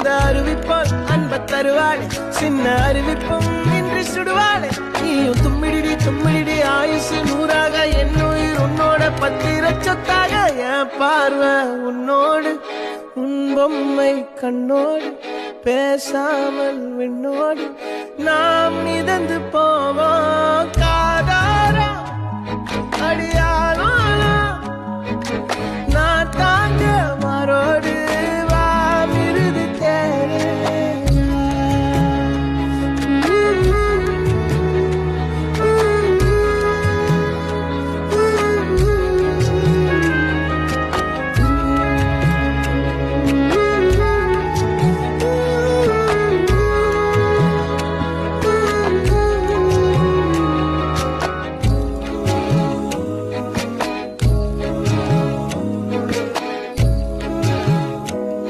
அந்த அறிவிப்பால் அன்ப தருவாளே சின்ன அறிவிப்பும் இன்றி சுடுவாளே நீயும் தும்மிடி தும்மிடி ஆயுசு நூறாக என்னுயிர் உன்னோட பத்திர சொத்தாக என் பார்வை உன்னோடு உன் பொம்மை கண்ணோடு பேசாமல் விண்ணோடு நாம் மிதந்து போவோம் காதாரா அடியாலும்